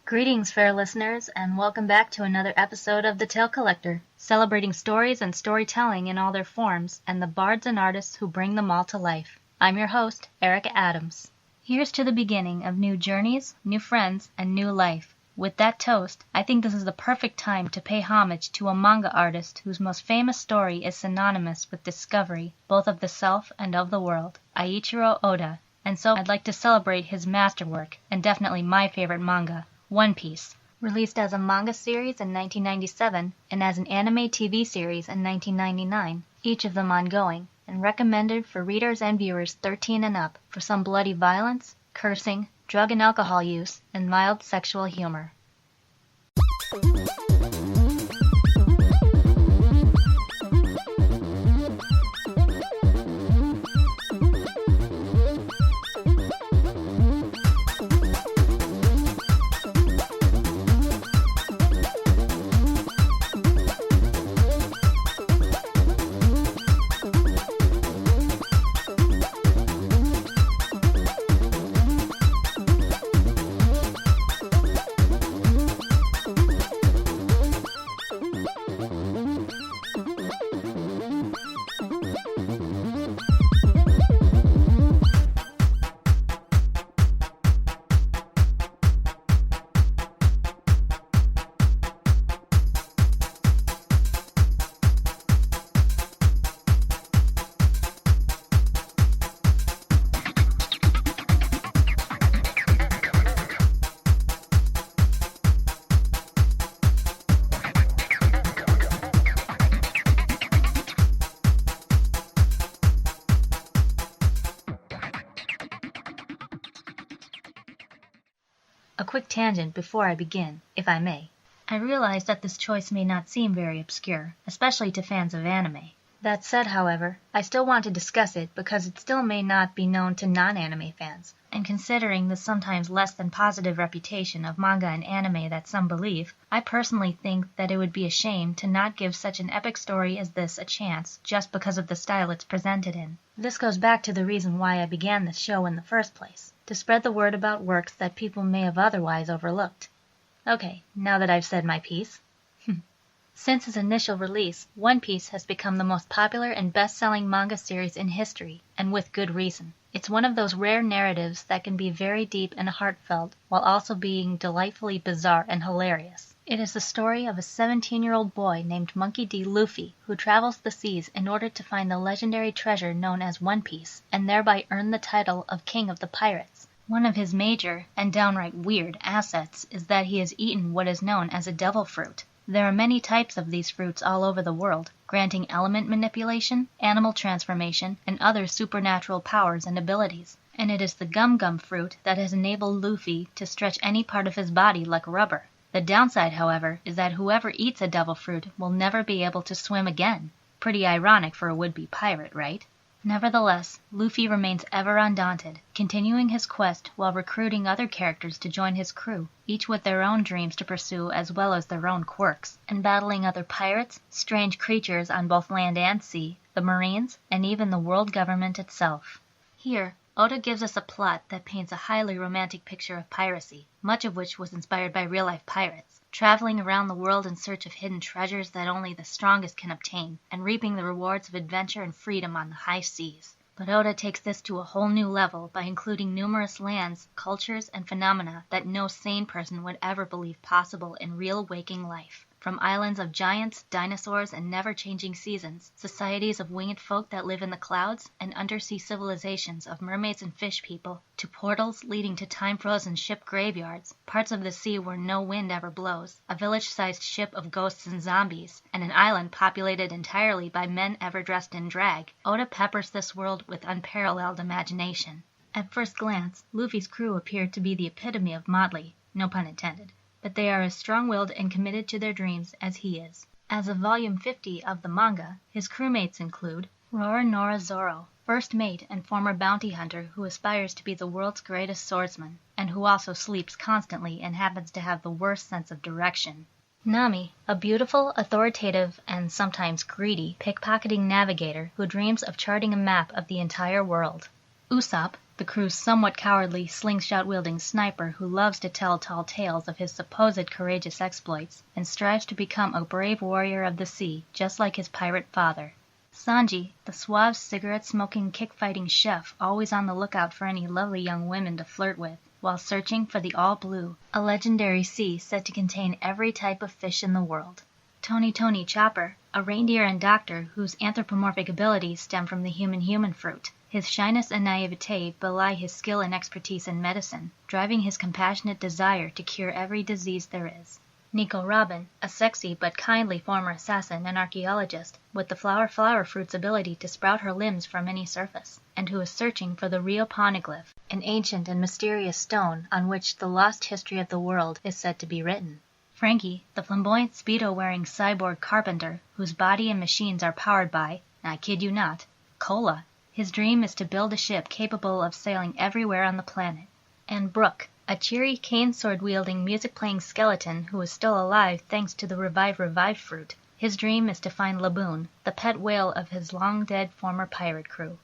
Greetings, fair listeners, and welcome back to another episode of The Tale Collector, celebrating stories and storytelling in all their forms, and the bards and artists who bring them all to life. I'm your host, Erica Adams. Here's to the beginning of new journeys, new friends, and new life. With that toast, I think this is the perfect time to pay homage to a manga artist whose most famous story is synonymous with discovery, both of the self and of the world, Eiichiro Oda, and so I'd like to celebrate his masterwork, and definitely my favorite manga, One Piece. Released as a manga series in 1997 and as an anime TV series in 1999, each of them ongoing, and recommended for readers and viewers 13 and up for some bloody violence, cursing, drug and alcohol use, and mild sexual humor. A quick tangent before I begin, if I may. I realize that this choice may not seem very obscure, especially to fans of anime. That said, however, I still want to discuss it because it still may not be known to non-anime fans, and considering the sometimes less than positive reputation of manga and anime that some believe, I personally think that it would be a shame to not give such an epic story as this a chance just because of the style it's presented in. This goes back to the reason why I began this show in the first place, to spread the word about works that people may have otherwise overlooked. Okay, now that I've said my piece. Since its initial release, One Piece has become the most popular and best-selling manga series in history, and with good reason. It's one of those rare narratives that can be very deep and heartfelt, while also being delightfully bizarre and hilarious. It is the story of a 17-year-old boy named Monkey D. Luffy, who travels the seas in order to find the legendary treasure known as One Piece, and thereby earn the title of King of the Pirates. One of his major, and downright weird, assets is that he has eaten what is known as a devil fruit. There are many types of these fruits all over the world, granting element manipulation, animal transformation, and other supernatural powers and abilities. And it is the gum fruit that has enabled Luffy to stretch any part of his body like rubber. The downside, however, is that whoever eats a devil fruit will never be able to swim again. Pretty ironic for a would-be pirate, right? Nevertheless, Luffy remains ever undaunted, continuing his quest while recruiting other characters to join his crew, each with their own dreams to pursue as well as their own quirks, and battling other pirates, strange creatures on both land and sea, the Marines, and even the world government itself. Here, Oda gives us a plot that paints a highly romantic picture of piracy, much of which was inspired by real-life pirates, traveling around the world in search of hidden treasures that only the strongest can obtain, and reaping the rewards of adventure and freedom on the high seas. But Oda takes this to a whole new level by including numerous lands, cultures, and phenomena that no sane person would ever believe possible in real waking life. From islands of giants, dinosaurs, and never-changing seasons, societies of winged folk that live in the clouds, and undersea civilizations of mermaids and fish people, to portals leading to time-frozen ship graveyards, parts of the sea where no wind ever blows, a village-sized ship of ghosts and zombies, and an island populated entirely by men ever dressed in drag. Oda peppers this world with unparalleled imagination. At first glance, Luffy's crew appeared to be the epitome of motley, no pun intended, but they are as strong-willed and committed to their dreams as he is. As of volume 50 of the manga, his crewmates include Roronoa Zoro, first mate and former bounty hunter who aspires to be the world's greatest swordsman, and who also sleeps constantly and happens to have the worst sense of direction. Nami, a beautiful, authoritative, and sometimes greedy pickpocketing navigator who dreams of charting a map of the entire world. Usopp, the crew's somewhat cowardly, slingshot-wielding sniper who loves to tell tall tales of his supposed courageous exploits and strives to become a brave warrior of the sea, just like his pirate father. Sanji, the suave, cigarette-smoking, kick-fighting chef always on the lookout for any lovely young women to flirt with, while searching for the All Blue, a legendary sea said to contain every type of fish in the world. Tony Chopper, a reindeer and doctor whose anthropomorphic abilities stem from the human fruit. His shyness and naivete belie his skill and expertise in medicine, driving his compassionate desire to cure every disease there is. Nico Robin, a sexy but kindly former assassin and archaeologist, with the flower fruit's ability to sprout her limbs from any surface, and who is searching for the Rio Poneglyph, an ancient and mysterious stone on which the lost history of the world is said to be written. Frankie, the flamboyant Speedo-wearing cyborg carpenter whose body and machines are powered by, I kid you not, cola. His dream is to build a ship capable of sailing everywhere on the planet. And Brooke, a cheery cane sword-wielding, music-playing skeleton who is still alive thanks to the Revive fruit. His dream is to find Laboon, the pet whale of his long-dead former pirate crew.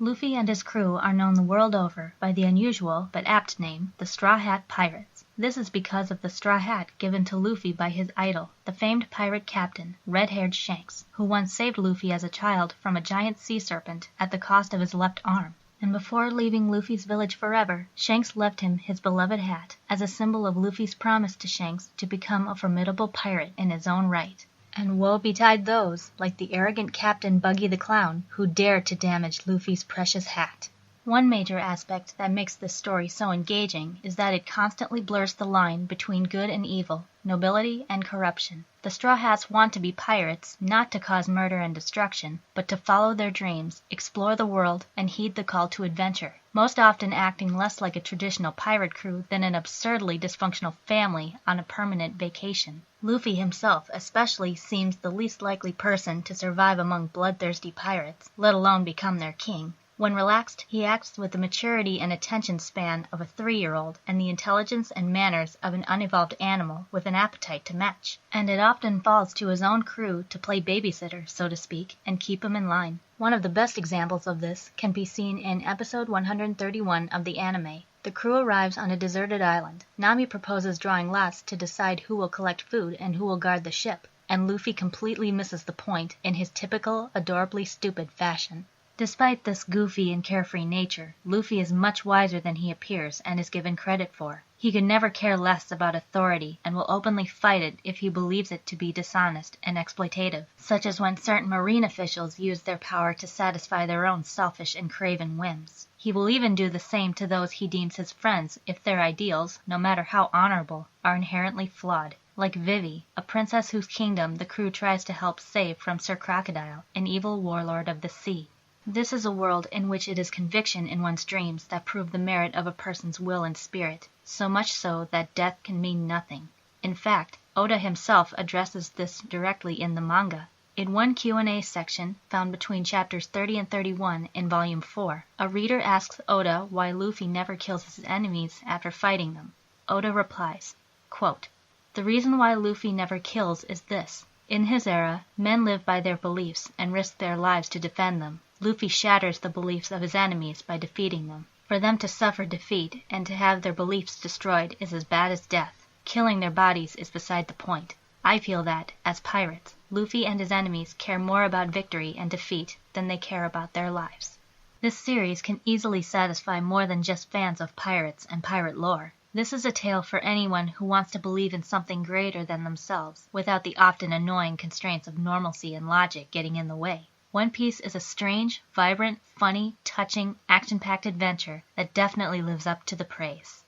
Luffy and his crew are known the world over by the unusual but apt name, the Straw Hat Pirates. This is because of the straw hat given to Luffy by his idol, the famed pirate captain, red-haired Shanks, who once saved Luffy as a child from a giant sea serpent at the cost of his left arm. And before leaving Luffy's village forever, Shanks left him his beloved hat, as a symbol of Luffy's promise to Shanks to become a formidable pirate in his own right. And woe betide those, like the arrogant Captain Buggy the Clown, who dared to damage Luffy's precious hat. One major aspect that makes this story so engaging is that it constantly blurs the line between good and evil, nobility and corruption. The Straw Hats want to be pirates, not to cause murder and destruction, but to follow their dreams, explore the world, and heed the call to adventure, most often acting less like a traditional pirate crew than an absurdly dysfunctional family on a permanent vacation. Luffy himself especially seems the least likely person to survive among bloodthirsty pirates, let alone become their king. When relaxed, he acts with the maturity and attention span of a 3-year-old and the intelligence and manners of an unevolved animal with an appetite to match. And it often falls to his own crew to play babysitter, so to speak, and keep him in line. One of the best examples of this can be seen in episode 131 of the anime. The crew arrives on a deserted island. Nami proposes drawing lots to decide who will collect food and who will guard the ship, and Luffy completely misses the point in his typical, adorably stupid fashion. Despite this goofy and carefree nature, Luffy is much wiser than he appears and is given credit for. He could never care less about authority and will openly fight it if he believes it to be dishonest and exploitative, such as when certain marine officials use their power to satisfy their own selfish and craven whims. He will even do the same to those he deems his friends if their ideals, no matter how honorable, are inherently flawed. Like Vivi, a princess whose kingdom the crew tries to help save from Sir Crocodile, an evil warlord of the sea. This is a world in which it is conviction in one's dreams that prove the merit of a person's will and spirit, so much so that death can mean nothing. In fact, Oda himself addresses this directly in the manga. In one Q&A section, found between chapters 30 and 31 in Volume 4, a reader asks Oda why Luffy never kills his enemies after fighting them. Oda replies, quote, "The reason why Luffy never kills is this. In his era, men live by their beliefs and risk their lives to defend them. Luffy shatters the beliefs of his enemies by defeating them. For them to suffer defeat and to have their beliefs destroyed is as bad as death. Killing their bodies is beside the point. I feel that, as pirates, Luffy and his enemies care more about victory and defeat than they care about their lives." This series can easily satisfy more than just fans of pirates and pirate lore. This is a tale for anyone who wants to believe in something greater than themselves, without the often annoying constraints of normalcy and logic getting in the way. One Piece is a strange, vibrant, funny, touching, action-packed adventure that definitely lives up to the praise.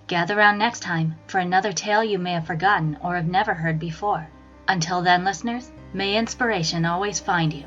Gather round next time for another tale you may have forgotten or have never heard before. Until then, listeners, may inspiration always find you.